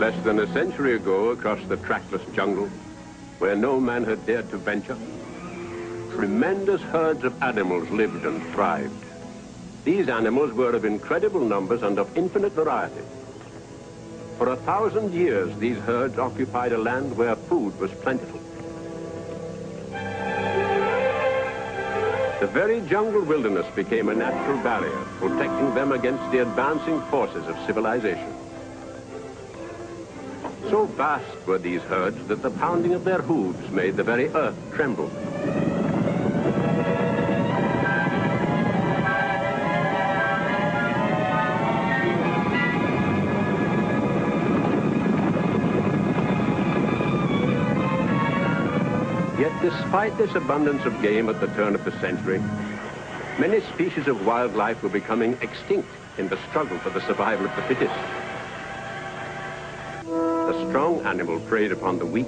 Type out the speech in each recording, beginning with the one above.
Less than a century ago, across the trackless jungle, where no man had dared to venture, tremendous herds of animals lived and thrived. These animals were of incredible numbers and of infinite variety. For 1,000 years, these herds occupied a land where food was plentiful. The very jungle wilderness became a natural barrier, protecting them against the advancing forces of civilization. So vast were these herds that the pounding of their hooves made the very earth tremble. Yet despite this abundance of game at the turn of the century, many species of wildlife were becoming extinct in the struggle for the survival of the fittest. The strong animal preyed upon the weak.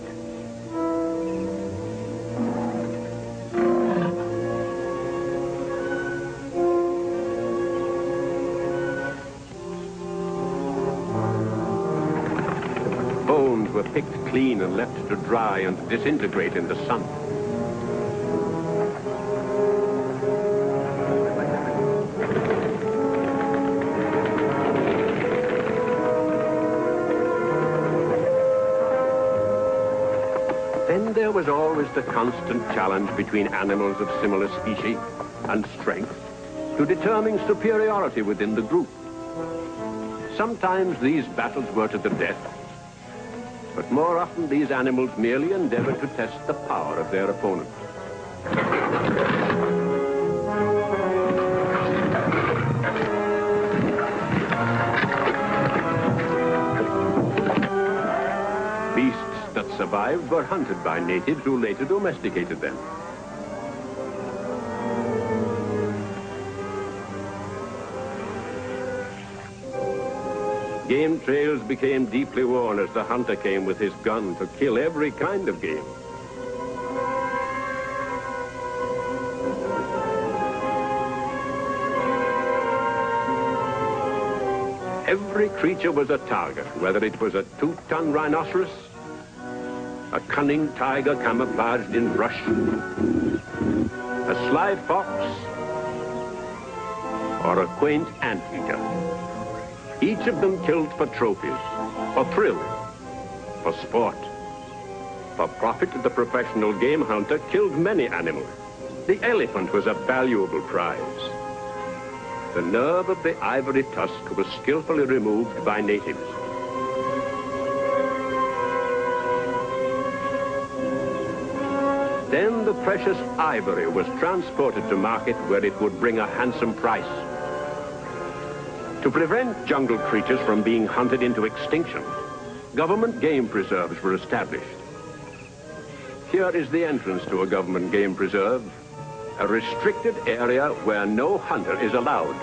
Bones were picked clean and left to dry and disintegrate in the sun. Then there was always the constant challenge between animals of similar species and strength to determine superiority within the group. Sometimes these battles were to the death, but more often these animals merely endeavored to test the power of their opponents. Beasts that survived were hunted by natives who later domesticated them. Game trails became deeply worn as the hunter came with his gun to kill every kind of game. Every creature was a target, whether it was a two-ton rhinoceros, a cunning tiger camouflaged in brush, a sly fox, or a quaint anteater. Each of them killed for trophies, for thrill, for sport. For profit, the professional game hunter killed many animals. The elephant was a valuable prize. The nerve of the ivory tusk was skillfully removed by natives. Then the precious ivory was transported to market where it would bring a handsome price. To prevent jungle creatures from being hunted into extinction, government game preserves were established. Here is the entrance to a government game preserve, a restricted area where no hunter is allowed.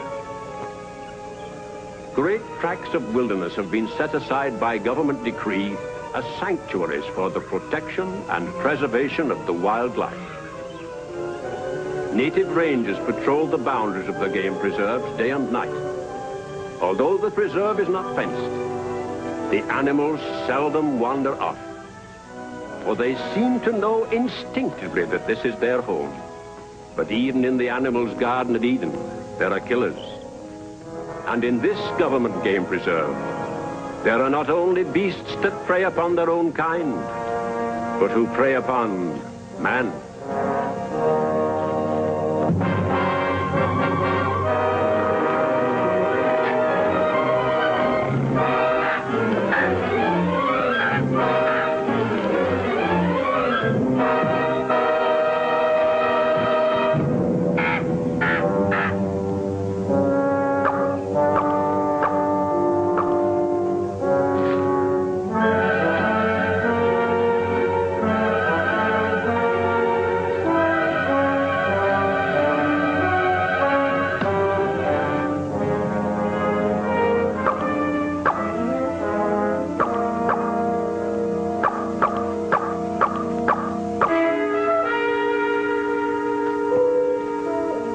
Great tracts of wilderness have been set aside by government decree as sanctuaries for the protection and preservation of the wildlife. Native rangers patrol the boundaries of the game preserves day and night. Although the preserve is not fenced, the animals seldom wander off, for they seem to know instinctively that this is their home. But even in the animals' Garden of Eden, there are killers. And in this government game preserve, there are not only beasts that prey upon their own kind, but who prey upon man.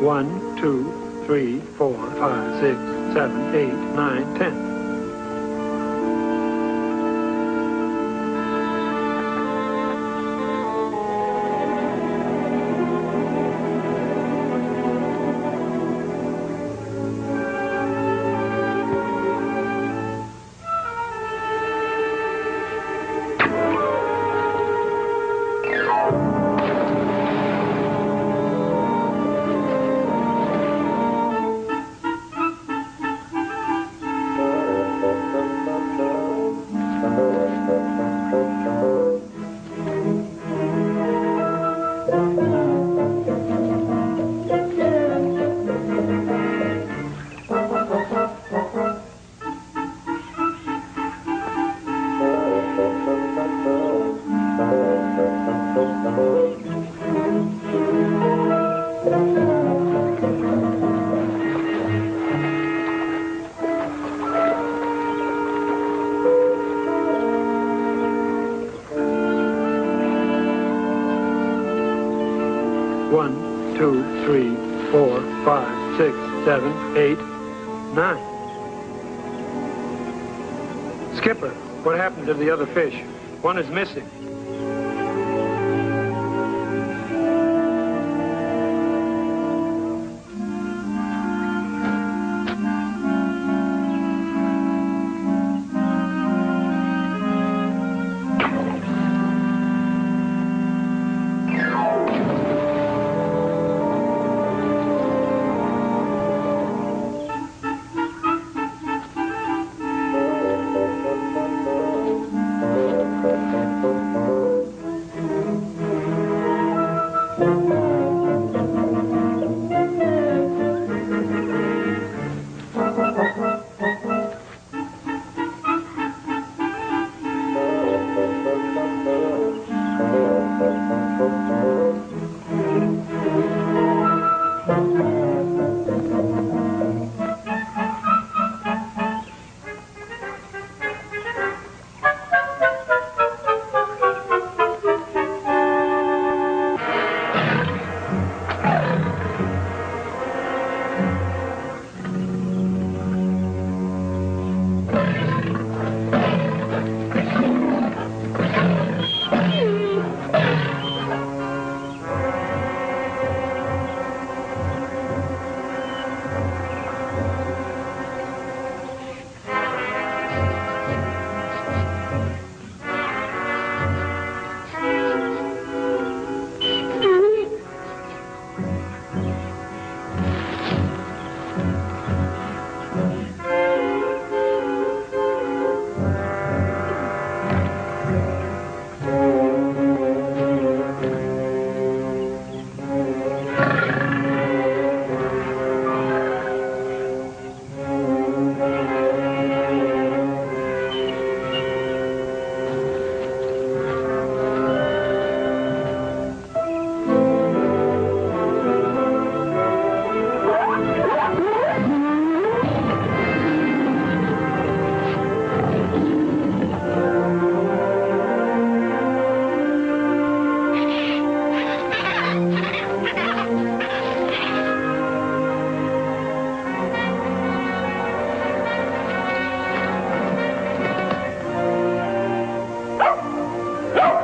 One, two, three, 4, 5, 6, 7, 8, 9, 10. 2, 3, 4, 5, 6, 7, 8, 9. Skipper, what happened to the other fish? One is missing.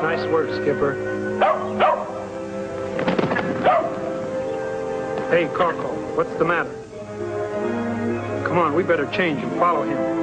Nice work, Skipper. Hey, Corco, what's the matter? Come on, we better change and follow him.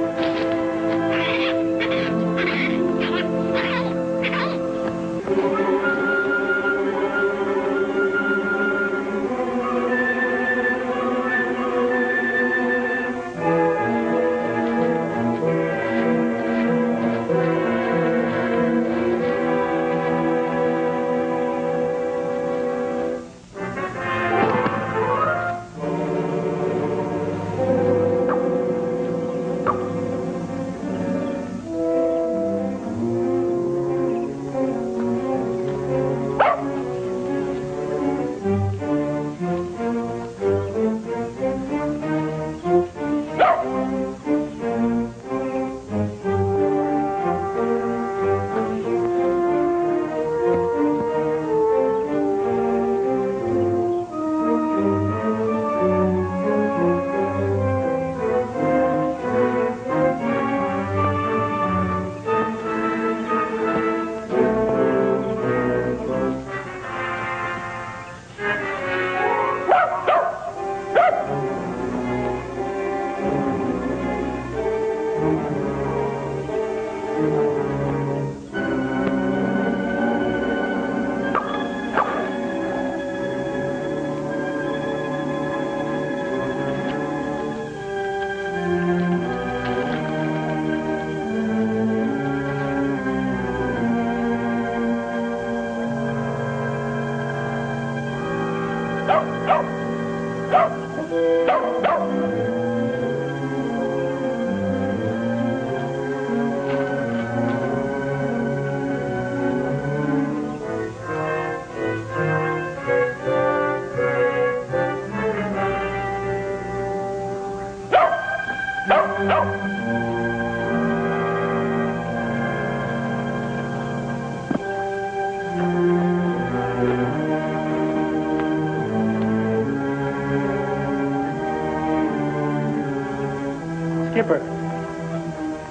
Skipper,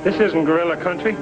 this isn't gorilla country.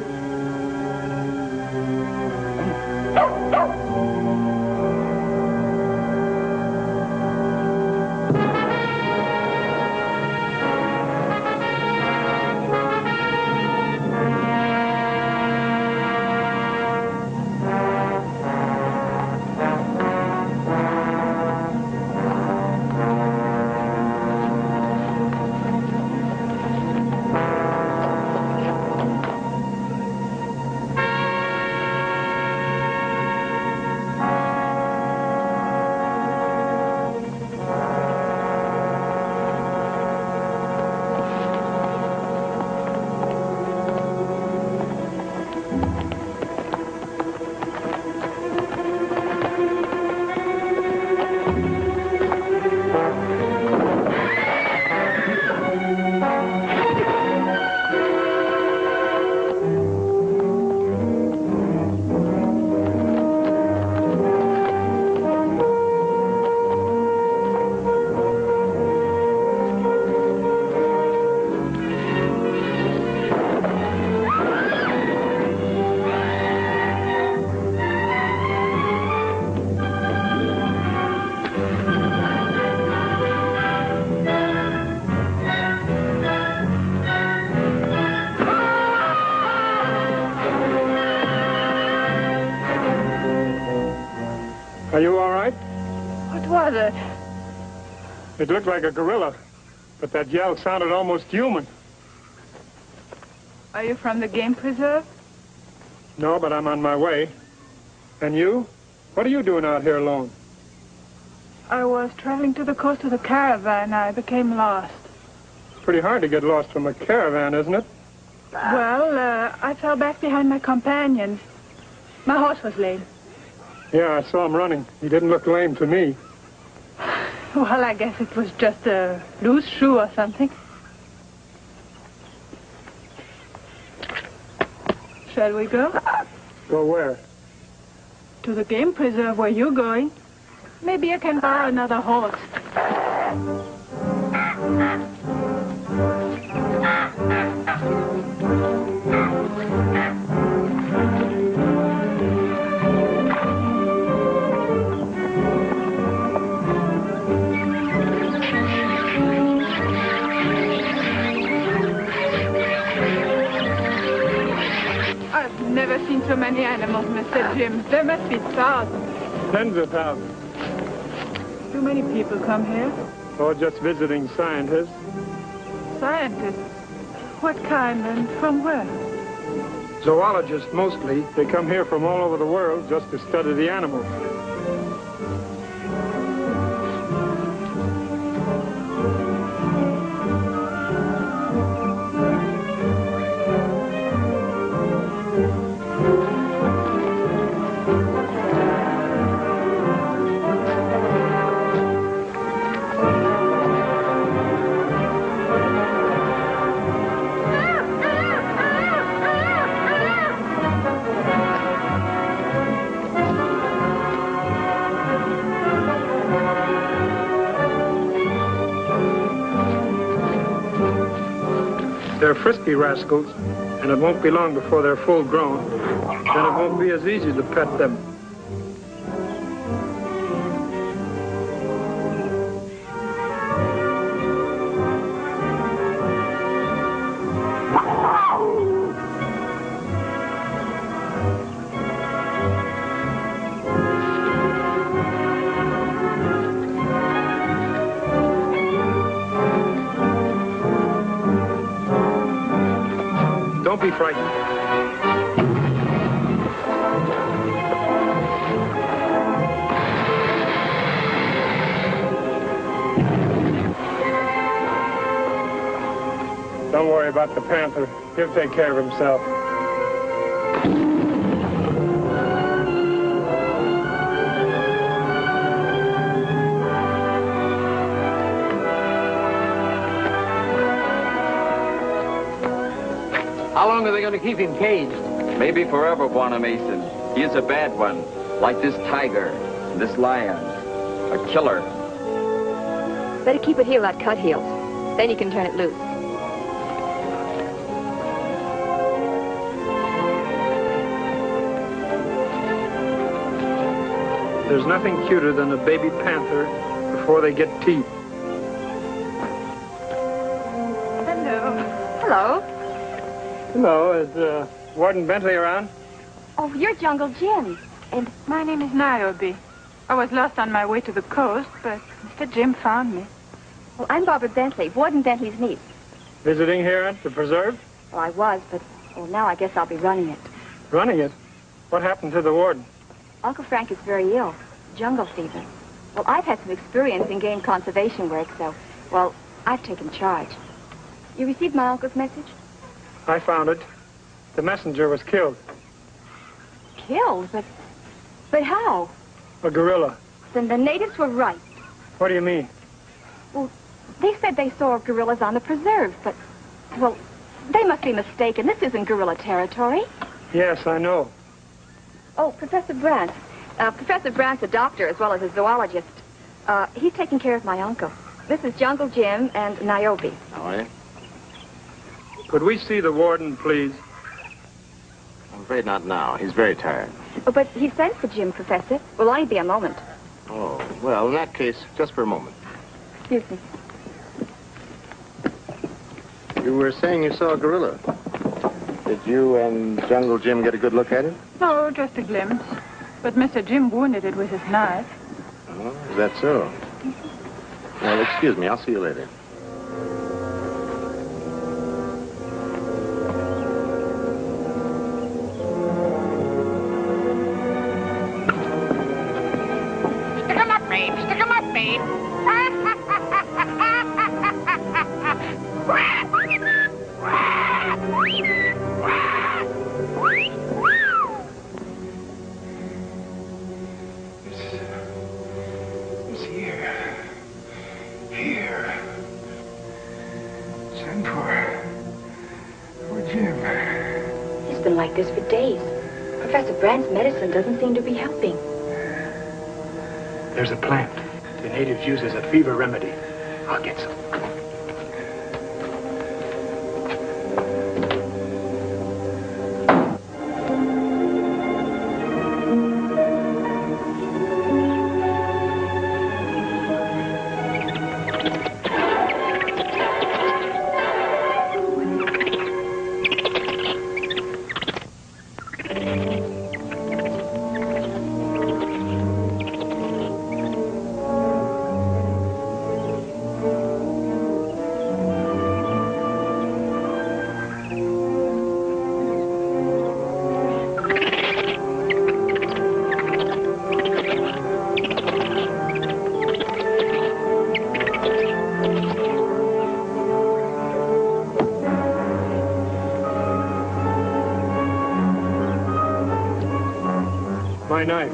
Are you all right? What was it? It looked like a gorilla, but that yell sounded almost human. Are you from the game preserve? No, but I'm on my way. And you? What are you doing out here alone? I was traveling to the coast with a caravan. I became lost. Pretty hard to get lost from a caravan, isn't it? Well, I fell back behind my companions. My horse was lame. Yeah, I saw him running. He didn't look lame to me. Well, I guess it was just a loose shoe or something. Shall we go? Go where? To the game preserve where you're going. Maybe I can borrow another horse. I've never seen so many animals, Mr. Jim. There must be thousands. Tens of thousands. Too many people come here. Or just visiting scientists. Scientists? What kind and from where? Zoologists, mostly. They come here from all over the world just to study the animals. They're frisky rascals, and it won't be long before they're full grown. Then it won't be as easy to pet them. Don't be frightened. Don't worry about the panther. He'll take care of himself. How long are they going to keep him caged? Maybe forever, Buona Mason. He is a bad one, like this tiger, this lion, a killer. Better keep it here like cut heels. Then you can turn it loose. There's nothing cuter than a baby panther before they get teeth. Hello. Hello. Hello, is Warden Bentley around? Oh, you're Jungle Jim. And my name is Niobe. I was lost on my way to the coast, but Mr. Jim found me. Well, I'm Barbara Bentley, Warden Bentley's niece. Visiting here at the preserve? Well, I was, but, well, now I guess I'll be running it. Running it? What happened to the warden? Uncle Frank is very ill. Jungle fever. Well, I've had some experience in game conservation work, so, well, I've taken charge. You received my uncle's message? I found it. The messenger was killed. Killed? But how? A gorilla. Then the natives were right. What do you mean? Well, they said they saw gorillas on the preserve, but, well, they must be mistaken. This isn't gorilla territory. Yes, I know. Oh, Professor Brandt. Professor Brandt's a doctor as well as a zoologist. He's taking care of my uncle. This is Jungle Jim and Niobe. How are you? Could we see the warden, please? I'm afraid not now. He's very tired. Oh, but he sent for Jim, Professor. Will only be a moment. Oh, well, in that case, just for a moment. Excuse me. You were saying you saw a gorilla. Did you and Jungle Jim get a good look at it? No, just a glimpse. But Mr. Jim wounded it with his knife. Oh, is that so? Well, excuse me. I'll see you later. Stick 'em up, babe. Stick 'em up, babe. It's here. Send for Jim. He's been like this for days. Professor Brandt's medicine doesn't seem to be helping. There's a plant the natives use as a fever remedy. I'll get some. My knife.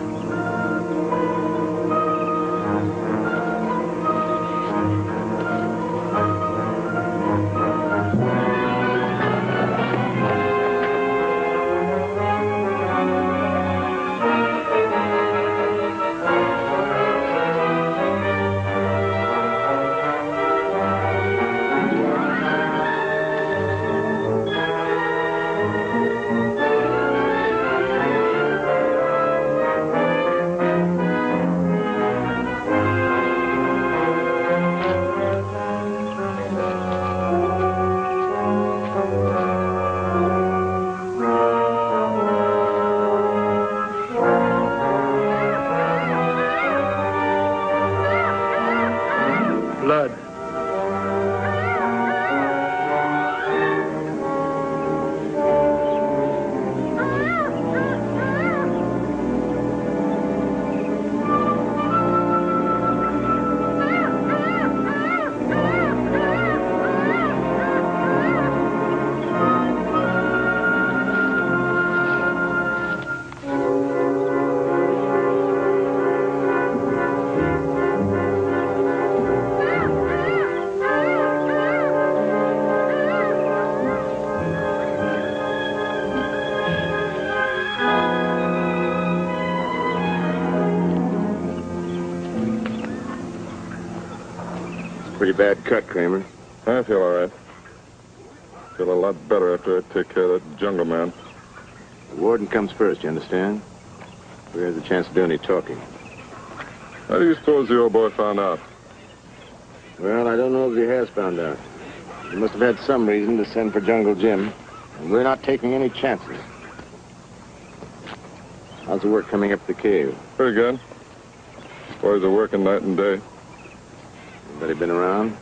Blood. Pretty bad cut, Kramer. I feel all right. Feel a lot better after I take care of that jungle man. The warden comes first, you understand? We have the chance to do any talking. How do you suppose the old boy found out? Well, I don't know if he has found out. He must have had some reason to send for Jungle Jim. And we're not taking any chances. How's the work coming up the cave? Pretty good. Boys are working night and day. Anybody been around?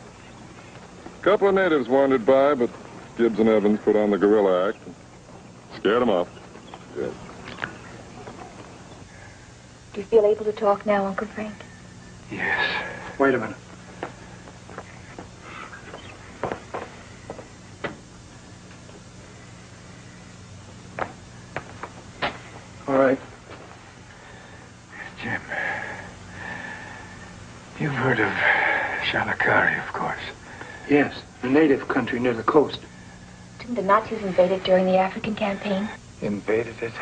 A couple of natives wandered by, but Gibbs and Evans put on the gorilla act and scared them off. Good. Do you feel able to talk now, Uncle Frank? Yes. Wait a minute. All right. Jim, you've heard of Shalakari, of course. Yes, a native country near the coast. Didn't the Nazis invade it during the African campaign? Invaded it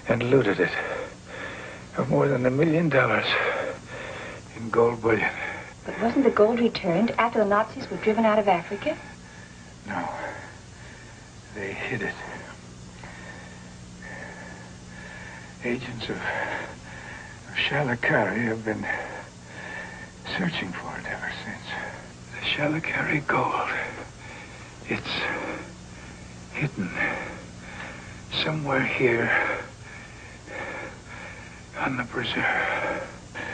and looted it of more than $1 million in gold bullion. But wasn't the gold returned after the Nazis were driven out of Africa? No, they hid it. Agents of Shalakari have been searching for it ever since. The Shalakari gold, it's hidden somewhere here on the preserve.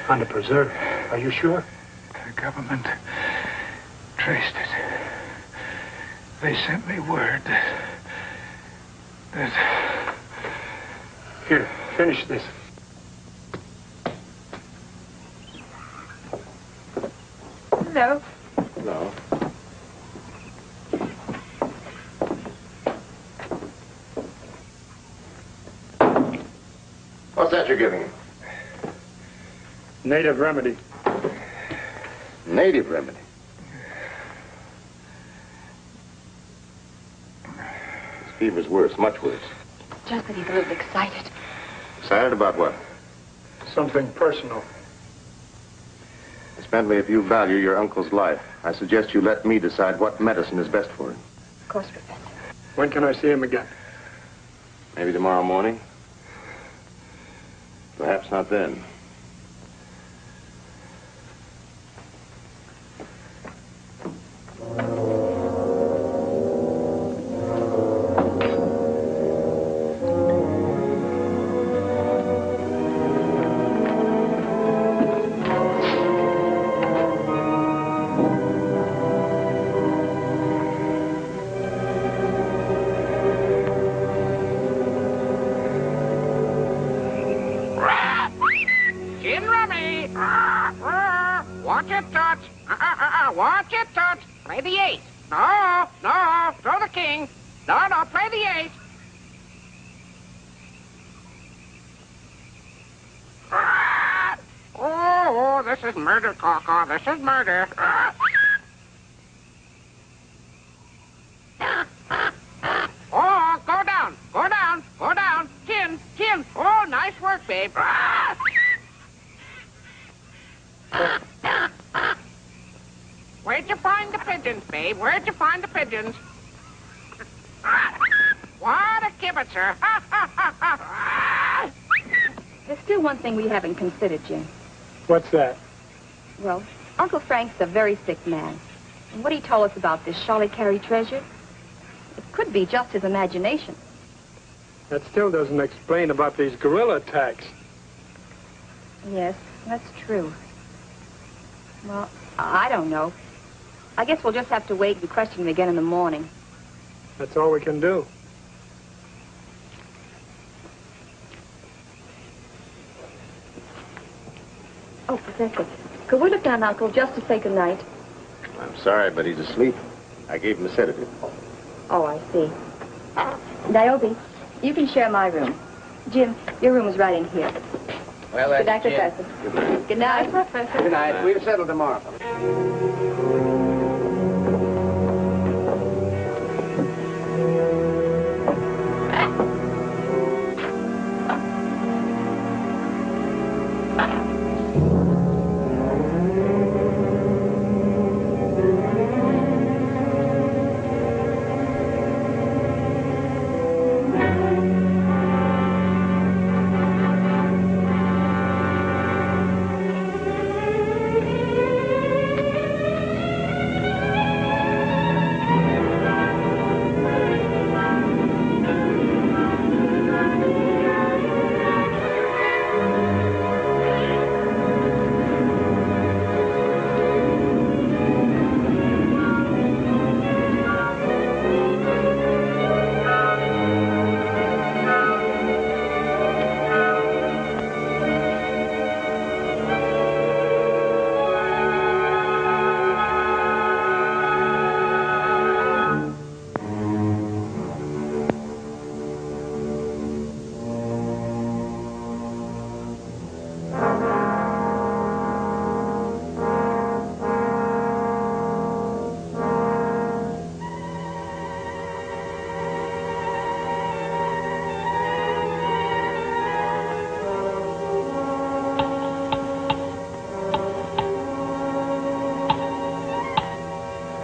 On the preserve? Are you sure? The government traced it. They sent me word that... Here, finish this. Hello. No. What's that you're giving him? Native remedy. Native remedy. His fever's worse, much worse. Just that he's a little excited. Excited about what? Something personal. Miss Bentley, if you value your uncle's life, I suggest you let me decide what medicine is best for him. Of course, Professor. When can I see him again? Maybe tomorrow morning. Perhaps not then. Watch it, Toots. Watch it, Toots. Play the ace. No, no, throw the king. No, no, play the ace. Oh, this is murder, Caw-Caw. This is murder. Oh, go down, go down, go down. Chin, chin. Oh, nice work, babe. Where'd you find the pigeons, babe? Where'd you find the pigeons? What a kibitzer. There's still one thing we haven't considered, Jim. What's that? Well, Uncle Frank's a very sick man. And what he told us about this Shalakari treasure, it could be just his imagination. That still doesn't explain about these gorilla attacks. Yes, that's true. Well, I don't know. I guess we'll just have to wait and question him again in the morning. That's all we can do. Oh, Professor, could we look down Uncle just to say goodnight? I'm sorry, but he's asleep. I gave him a sedative. Oh, I see. Niobe, you can share my room. Jim, your room is right in here. Well, Good night, Jim. Professor. Good night. Good night, Professor. Good night. We'll settle tomorrow.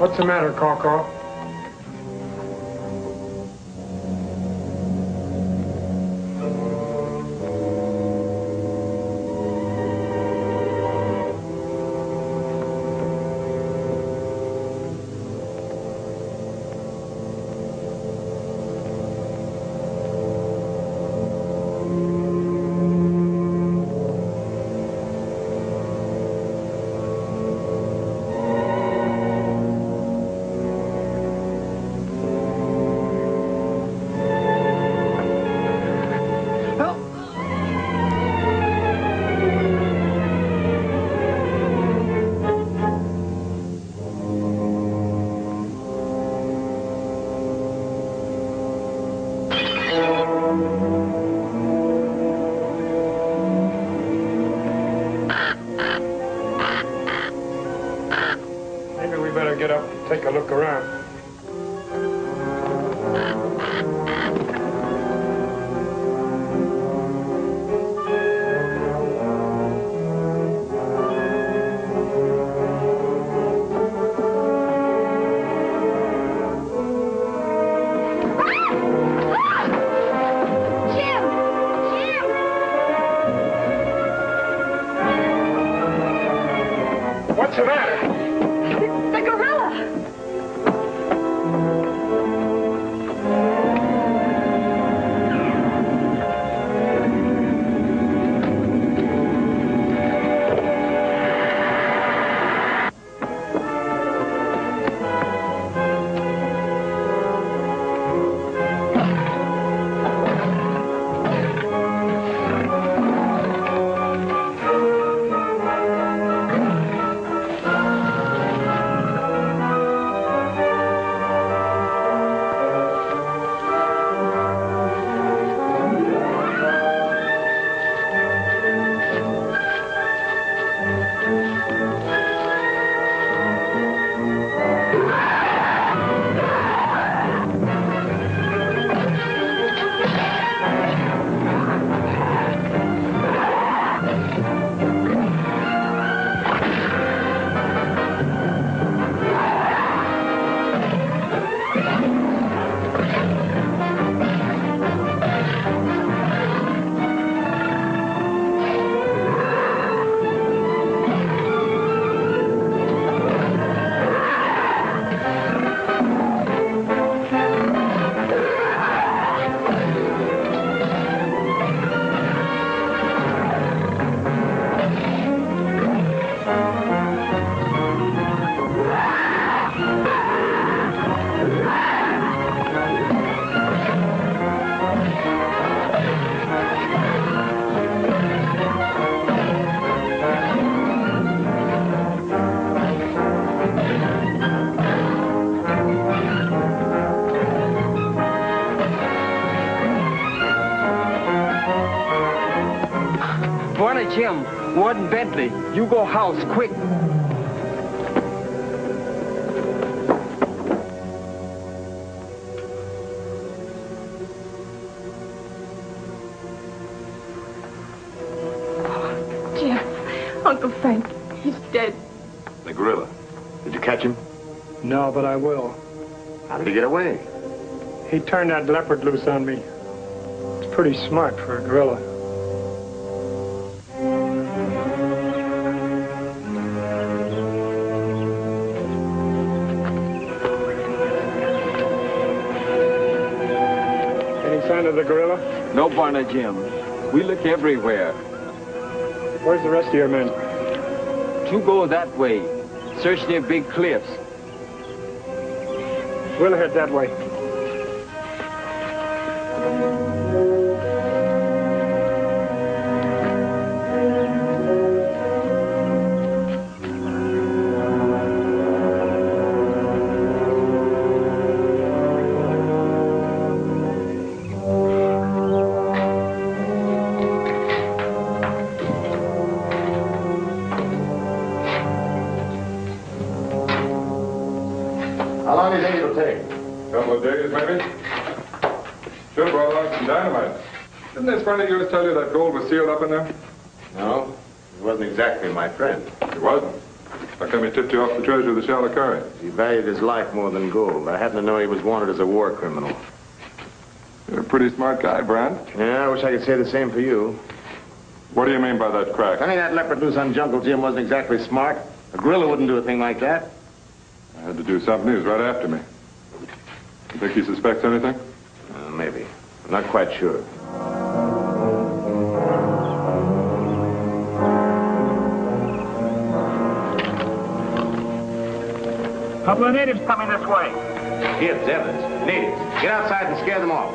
What's the matter, Caw-Caw? Maybe we better get up and take a look around. What's the matter? The gorilla! Jim, Warden Bentley, you go house, quick. Jim, Uncle Frank, he's dead. The gorilla. Did you catch him? No, but I will. How did he get away? He turned that leopard loose on me. It's pretty smart for a gorilla. Sign of the gorilla? No, Barney Jim. We look everywhere. Where's the rest of your men? Two go that way. Search near big cliffs. We'll head that way. How long do you think it'll take? A couple of days, maybe. Should have brought along some dynamite. Didn't this friend of yours tell you that gold was sealed up in there? No, he wasn't exactly my friend. It wasn't. How come he tipped you off the treasure of the Shalakari? He valued his life more than gold. I happen to know he was wanted as a war criminal. You're a pretty smart guy, Brand. Yeah, I wish I could say the same for you. What do you mean by that crack? Turning that leopard loose on Jungle Jim wasn't exactly smart. A gorilla wouldn't do a thing like that. I had to do something. He was right after me. You think he suspects anything? Maybe. I'm not quite sure. Couple of natives coming this way. Gibbs, Evans, natives. Get outside and scare them off.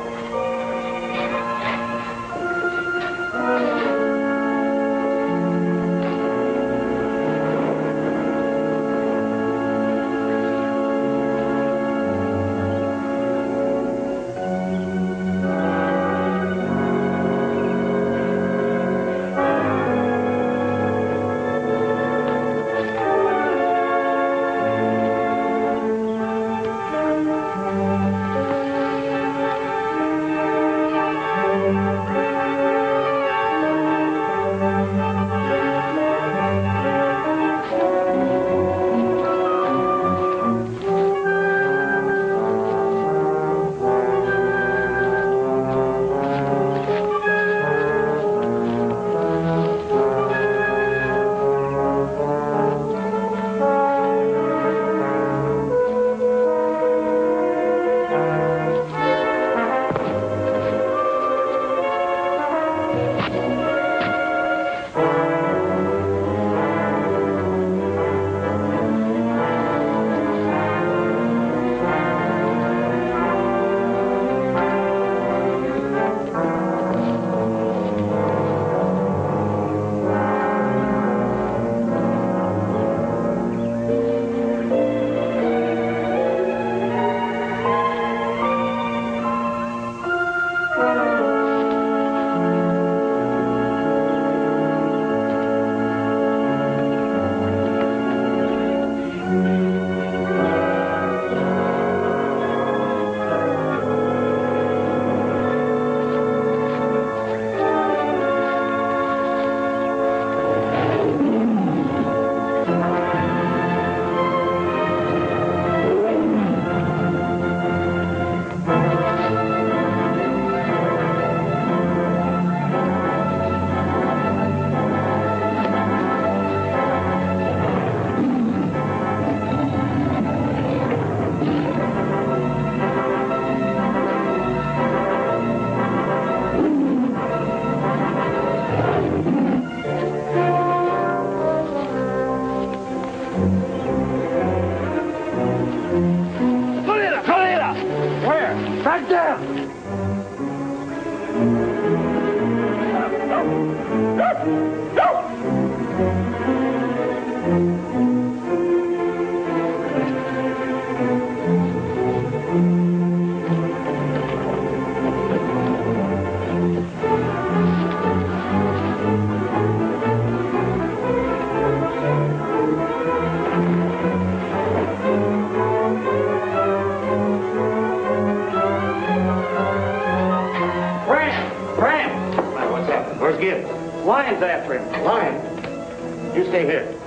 Lion's after him. Lion? You stay here.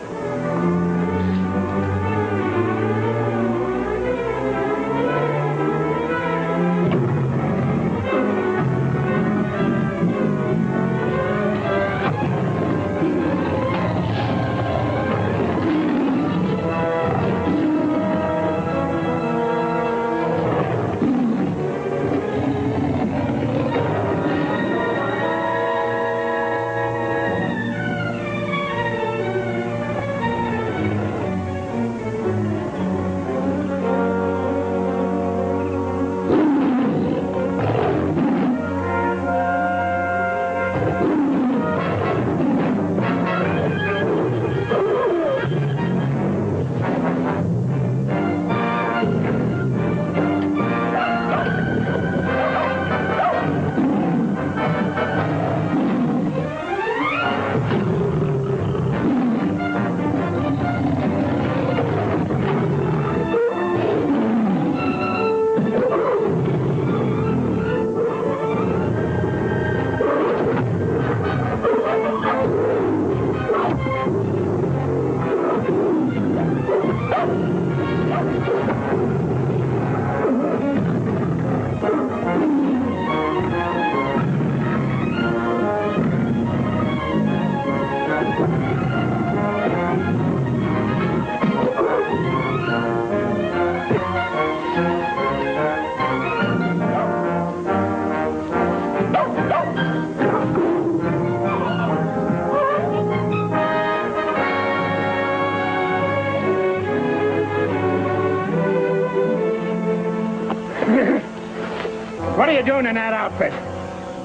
What are you doing in that outfit?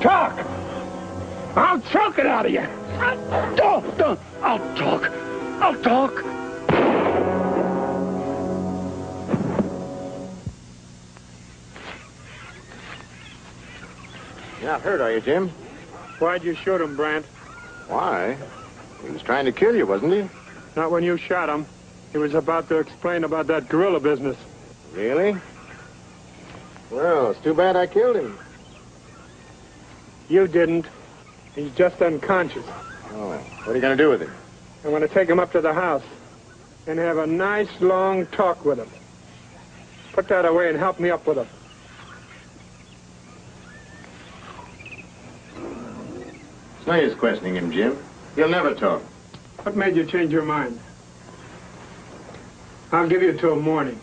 Talk! I'll choke it out of you. I'll talk. I'll talk. You're not hurt, are you, Jim? Why'd you shoot him, Brant? Why? He was trying to kill you, wasn't he? Not when you shot him. He was about to explain about that gorilla business. Really? Well, it's too bad I killed him. You didn't. He's just unconscious. Oh, what are you going to do with him? I'm going to take him up to the house and have a nice, long talk with him. Put that away and help me up with him. It's no use questioning him, Jim. He'll never talk. What made you change your mind? I'll give you till morning,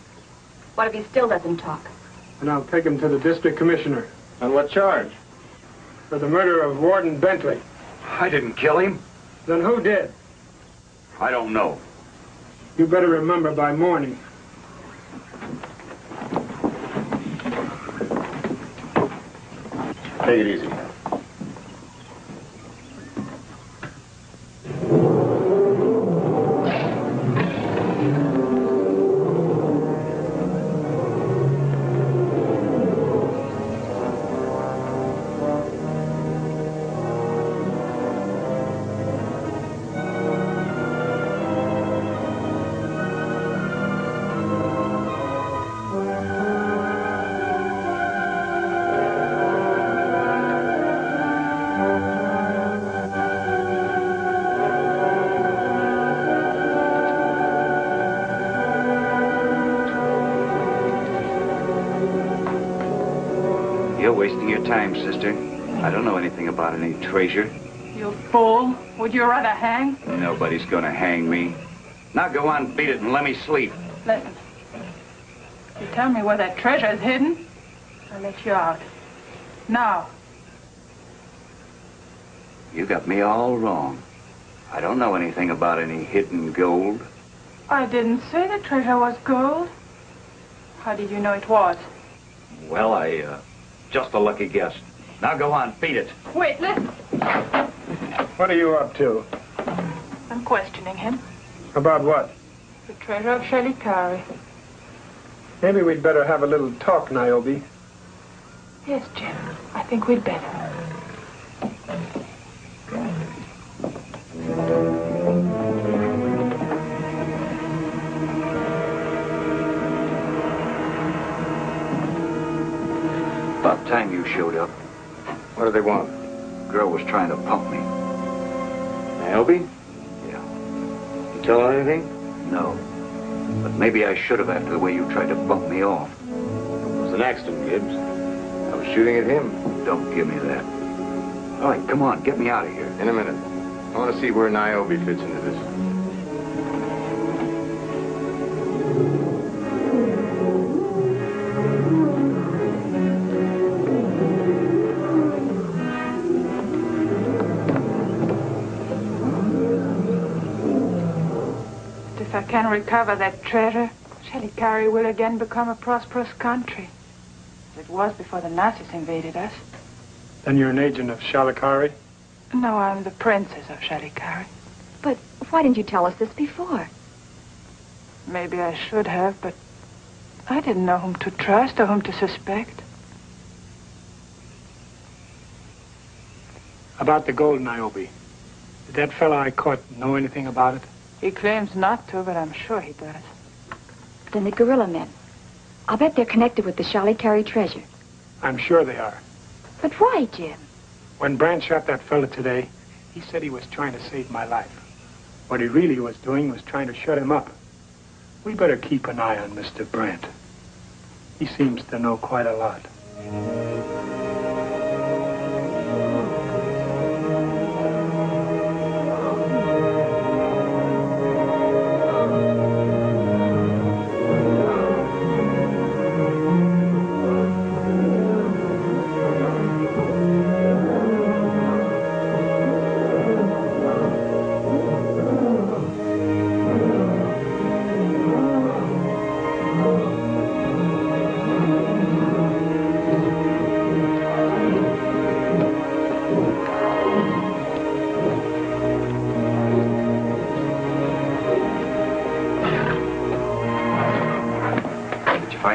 What if he still doesn't talk? and I'll take him to the district commissioner On what charge? for the murder of Warden Bentley. I didn't kill him. Then who did? I don't know. You better remember by morning. Take it easy. You're wasting your time, sister. I don't know anything about any treasure. You fool. Would you rather hang? Nobody's gonna hang me. Now go on, beat it, and let me sleep. Listen. You tell me where that treasure is hidden, I'll let you out. Now. You got me all wrong. I don't know anything about any hidden gold. I didn't say the treasure was gold. How did you know it was? Well, just a lucky guess. Now go on, beat it. Wait, listen. What are you up to? I'm questioning him. About what? The treasure of Shelley Carey. Maybe we'd better have a little talk, Niobe. Yes, Jim. I think we'd better. About time you showed up. What do they want? Girl was trying to pump me. Niobe? Yeah. You tell her anything? No. But maybe I should have after the way you tried to bump me off. It was an accident, Gibbs. I was shooting at him. Don't give me that. All right, come on, get me out of here. In a minute. I want to see where Niobe fits into this. If I can recover that treasure, Shelley Carey will again become a prosperous country. As it was before the Nazis invaded us. Then you're an agent of Shalikari? No, I'm the princess of Shelley Carey. But why didn't you tell us this before? Maybe I should have, but I didn't know whom to trust or whom to suspect. About the gold, Niobe. Did that fellow I caught know anything about it? He claims not to, but I'm sure he does. Then the gorilla men. I'll bet they're connected with the Shelley Carey treasure. I'm sure they are. But why, Jim? When Brand shot that fella today, he said he was trying to save my life. What he really was doing was trying to shut him up. We better keep an eye on Mr. Brandt. He seems to know quite a lot.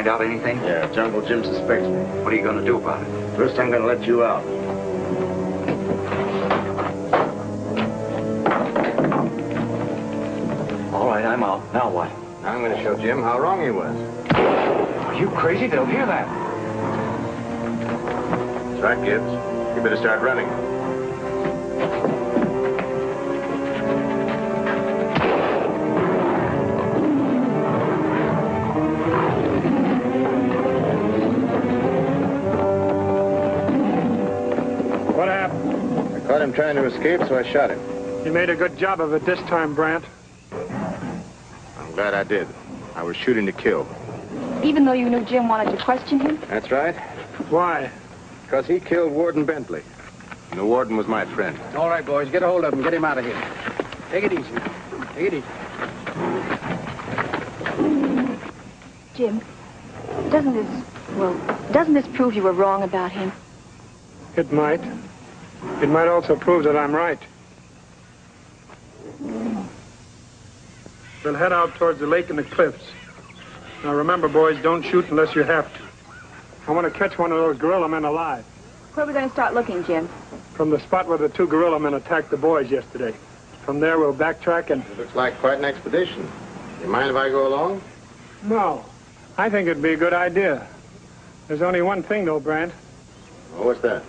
find out anything? Yeah, Jungle Jim suspects me. What are you going to do about it? First, I'm going to let you out. All right, I'm out. Now what? I'm going to show Jim how wrong he was. Are you crazy? They'll hear that. That's right, Gibbs. You better start running. What happened? I caught him trying to escape, so I shot him. You made a good job of it this time, Brandt. I'm glad I did. I was shooting to kill. Even though you knew Jim wanted to question him? That's right. Why? Because he killed Warden Bentley. And the warden was my friend. All right, boys, get a hold of him. Get him out of here. Take it easy. Take it easy. Jim, doesn't this prove you were wrong about him? It might. It might also prove that I'm right. We'll head out towards the lake and the cliffs. Now remember, boys, don't shoot unless you have to. I want to catch one of those gorilla men alive. Where are we going to start looking, Jim? From the spot where the 2 gorilla men attacked the boys yesterday. From there, we'll backtrack and... It looks like quite an expedition. You mind if I go along? No. I think it'd be a good idea. There's only one thing, though, Brandt. Oh, what's that?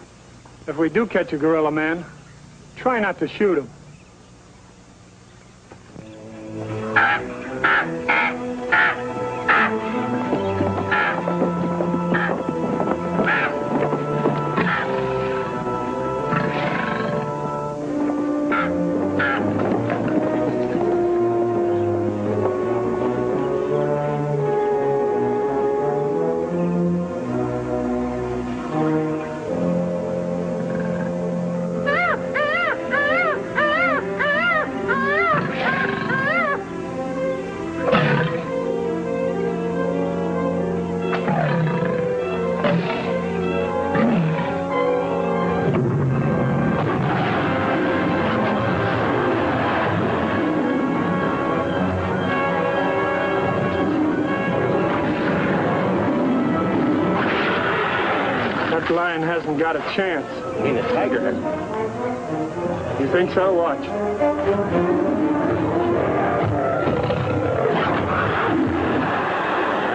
If we do catch a gorilla man, try not to shoot him. That lion hasn't got a chance. You mean the tiger hasn't? You think so? Watch. I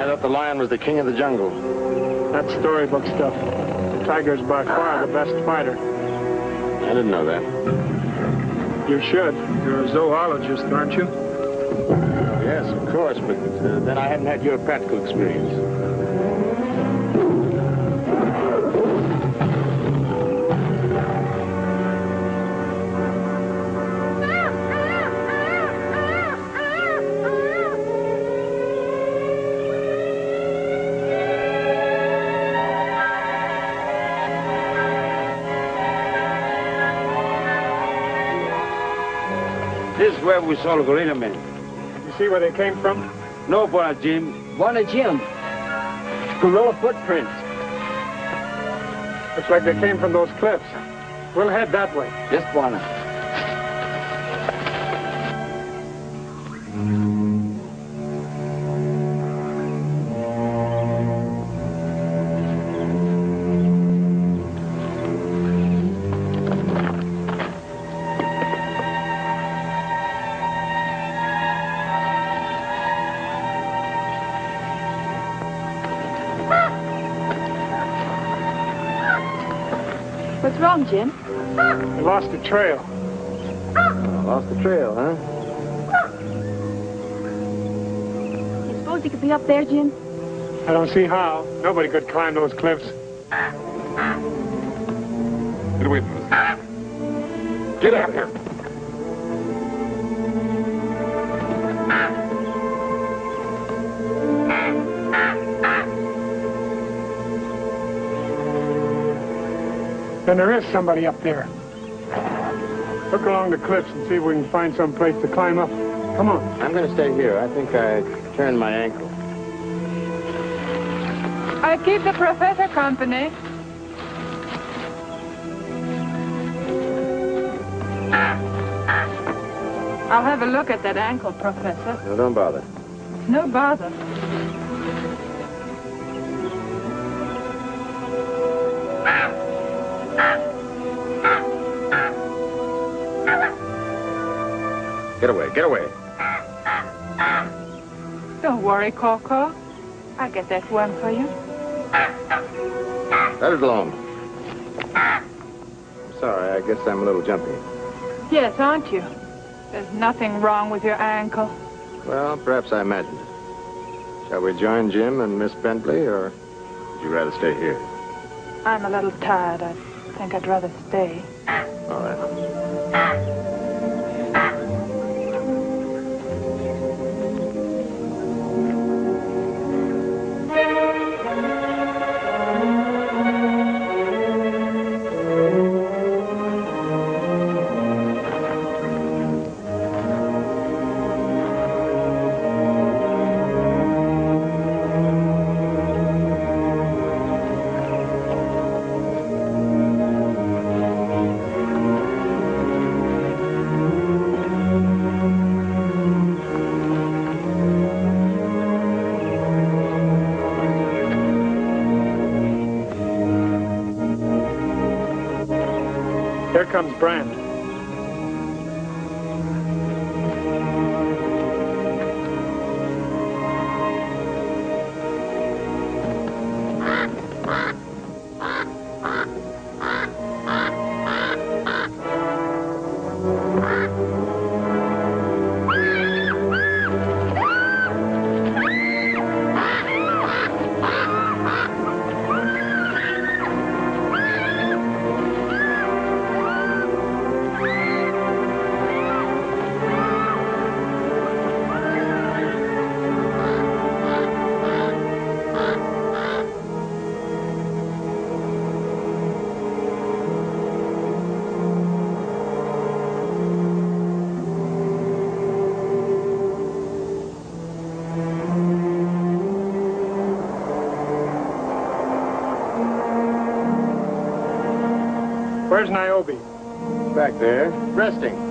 thought the lion was the king of the jungle. That's storybook stuff. The tiger's by far the best fighter. I didn't know that. You should. You're a zoologist, aren't you? Yes, of course, but then I hadn't had your practical experience. This is where we saw the gorilla men. You see where they came from? No, Bwana Jim. Bwana Jim. Gorilla footprints. Looks like they came from those cliffs. We'll head that way. Yes, Bwana. What's wrong, Jim? We lost the trail. Lost the trail, huh? You suppose he could be up there, Jim? I don't see how. Nobody could climb those cliffs. Get away from us. Get out here. Then there is somebody up there. Look along the cliffs and see if we can find some place to climb up. Come on. I'm going to stay here. I think I turned my ankle. I keep the professor company. I'll have a look at that ankle, Professor. No, don't bother. No bother. Get away, get away. Don't worry, Coco. I'll get that worm for you. Let it alone. I'm sorry, I guess I'm a little jumpy. Yes, aren't you? There's nothing wrong with your ankle. Well, perhaps I imagined it. Shall we join Jim and Miss Bentley, or would you rather stay here? I'm a little tired. I think I'd rather stay. All right. Here comes Brand. Where's Niobe? Back there, resting.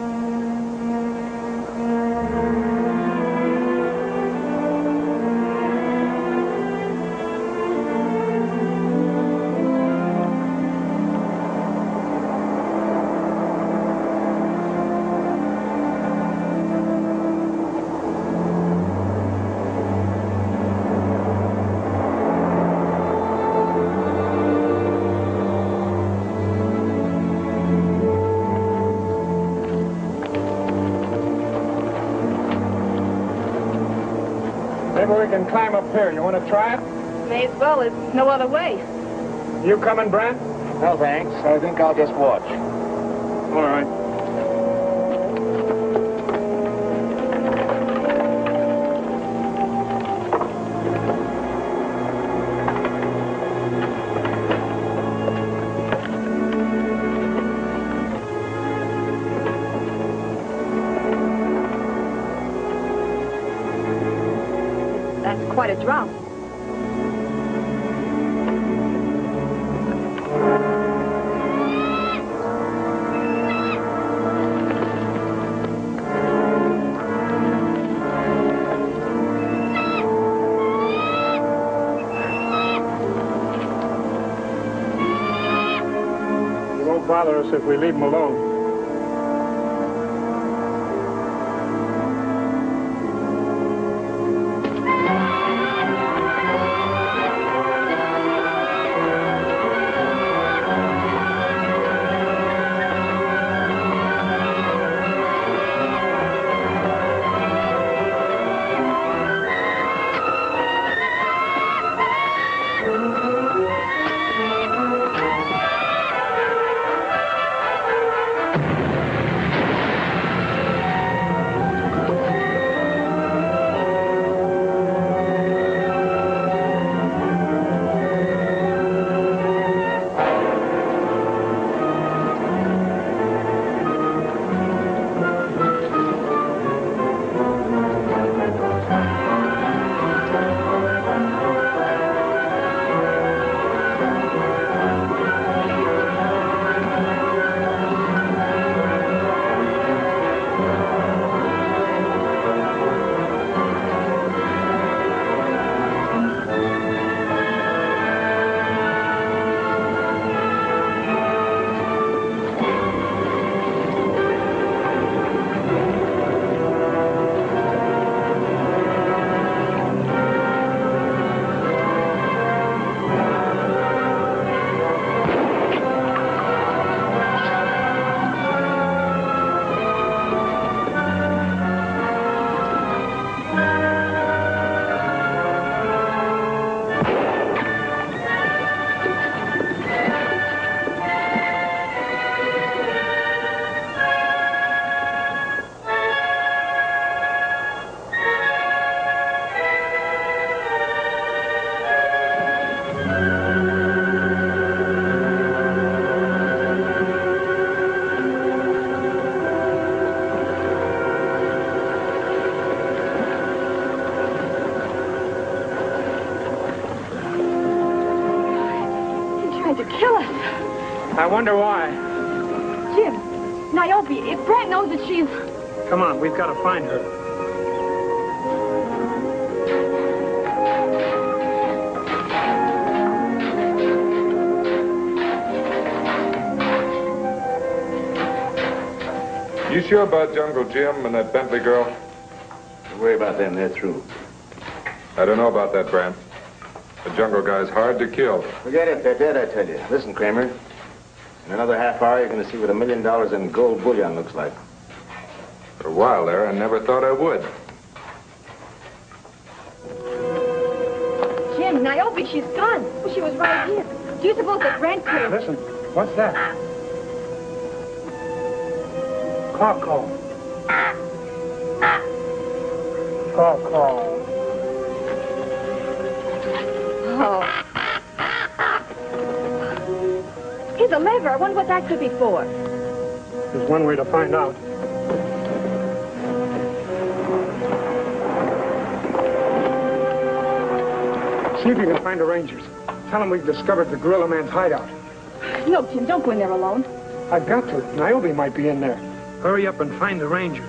Maybe we can climb up here. You want to try it? May as well. There's no other way. You coming, Brand? No, thanks. I think I'll just watch. All right. That's quite a drop. He won't bother us if we leave him alone. kill us. I wonder why. Jim, Niobe, if Brant knows that she's... Come on, we've got to find her. You sure about Jungle Jim and that Bentley girl? Don't worry about them. They're through. I don't know about that, Brant. The jungle guy's hard to kill. Forget it. They're dead, I tell you. Listen, Kramer. In another half hour, you're going to see what $1 million in gold bullion looks like. For a while there, I never thought I would. Jim, Niobe, she's gone. Well, she was right here. Do you suppose that Brant could have... Listen, what's that? Caw-caw. Caw-caw. Oh. Here's a lever. I wonder what that could be for. There's one way to find out. See if you can find the Rangers. Tell them we've discovered the gorilla man's hideout. No, Jim, don't go in there alone. I've got to. Niobe might be in there. Hurry up and find the Rangers.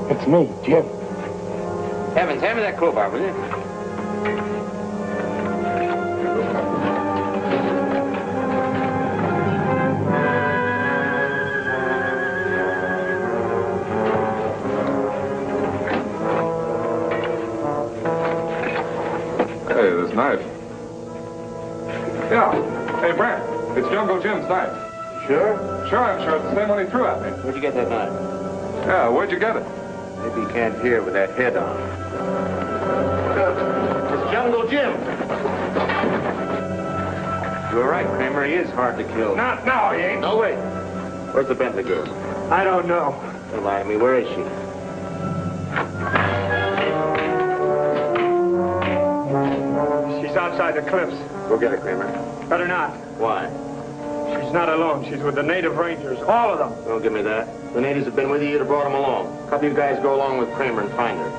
It's me, Jim. Evans, hand me that crowbar, will you? Hey, this knife. Yeah. Hey, Brant, it's Jungle Jim's knife. Sure? Sure, I'm sure. It's the same one he threw at me. Where'd you get that knife? Yeah, where'd you get it? Maybe you can't hear with that head on. It's Jungle Jim. You were right, Kramer. He is hard to kill. Not now, he ain't. No, wait. Where's the Bentley girl? I don't know. Don't lie to me. Where is she? She's outside the cliffs. Go get her, Kramer. Better not. Why? She's not alone. She's with the native rangers. All of them. Don't give me that. The natives have been with you. You'd have brought them along. A couple of you guys go along with Kramer and find her.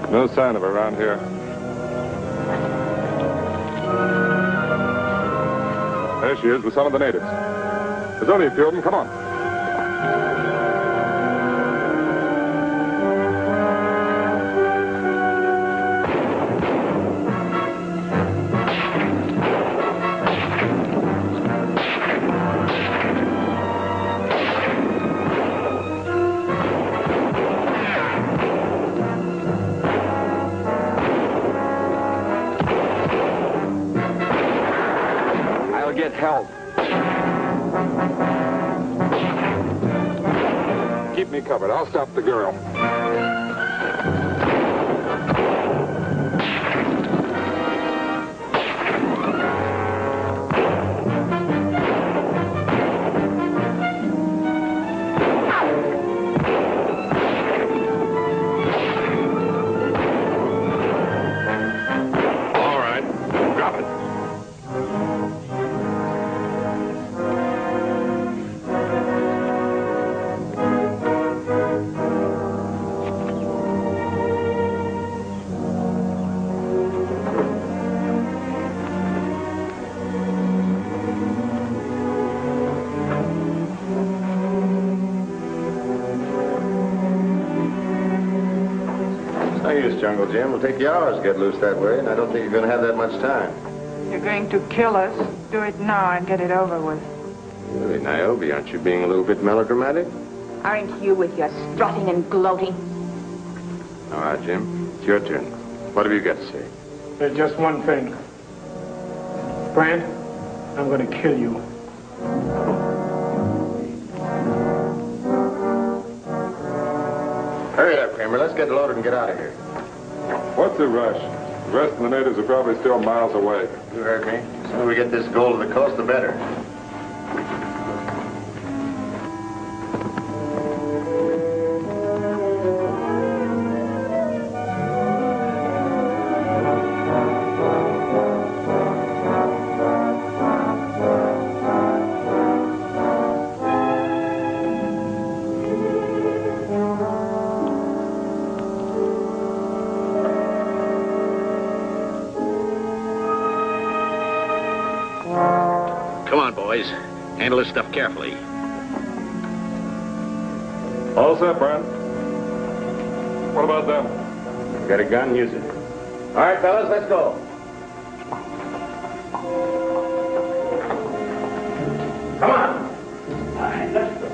No sign of her around here. There she is with some of the natives. There's only a few of them. Come on. Get help. Keep me covered. I'll stop the girl. No use, Jungle Jim. It'll take you hours to get loose that way, and I don't think you're going to have that much time. You're going to kill us. Do it now and get it over with. Really, Niobe, aren't you being a little bit melodramatic? Aren't you with your strutting and gloating? All right, Jim. It's your turn. What have you got to say? There's just one thing. Brant, I'm going to kill you. Hurry up, Kramer. Let's get loaded and get out of here. What's the rush? The rest of the natives are probably still miles away. You heard me. The sooner we get this gold to the coast, the better. Come on, boys. Handle this stuff carefully. All set, Brent. What about them? You got a gun? Use it. All right, fellas, let's go. Come on. All right, let's go.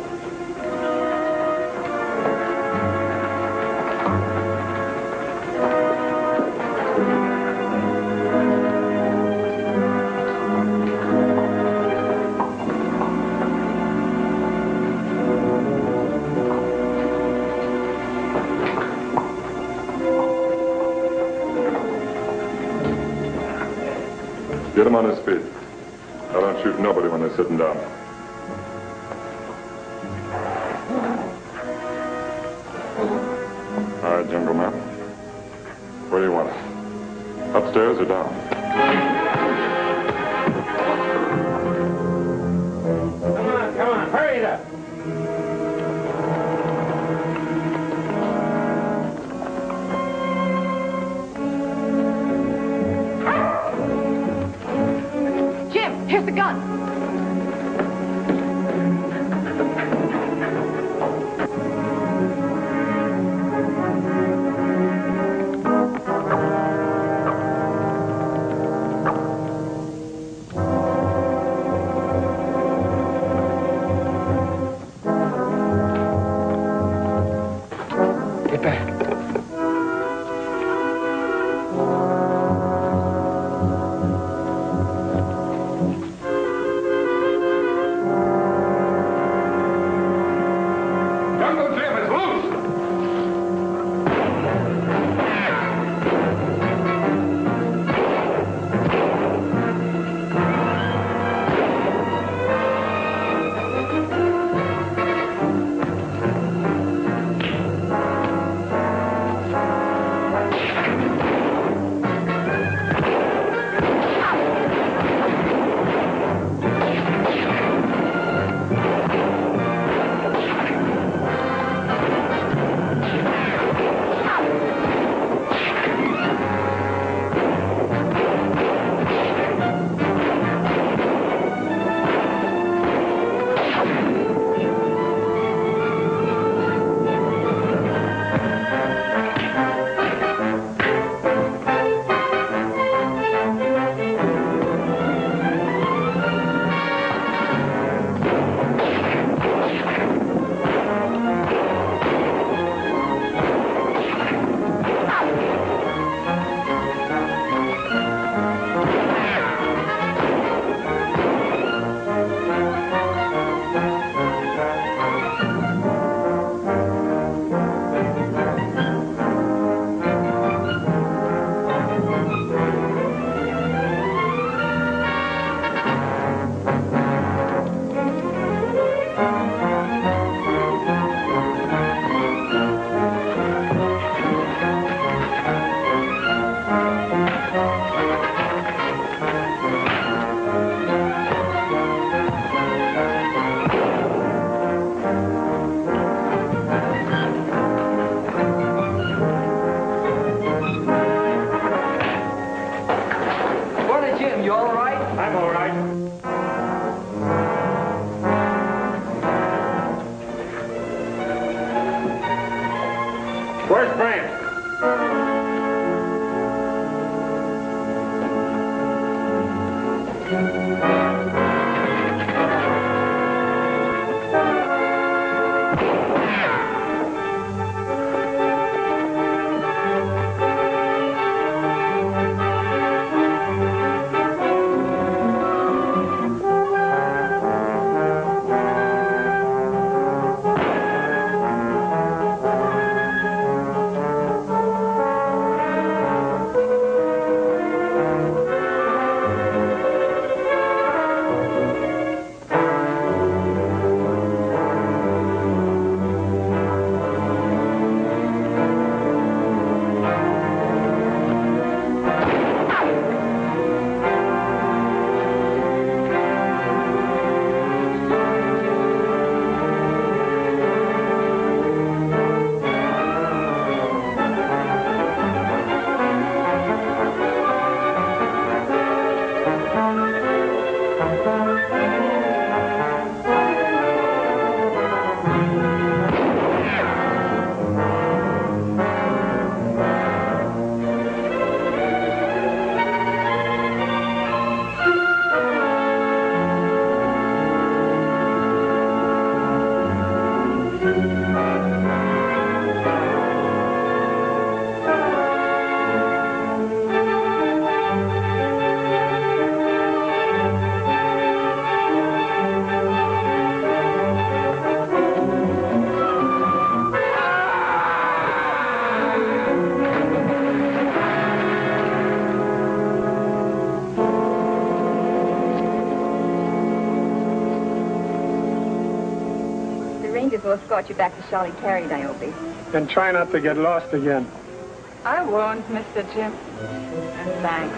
Get him on his feet. I don't shoot nobody when they're sitting down. All right, Jungle Man. Where do you want it? Upstairs or down? Come on, hurry it up. Jim, here's the gun. Get back. Jungle Jim is loose! Where's Brant? to escort you back to Charlie Carey, Niobe. And try not to get lost again. I won't, Mr. Jim. And thanks.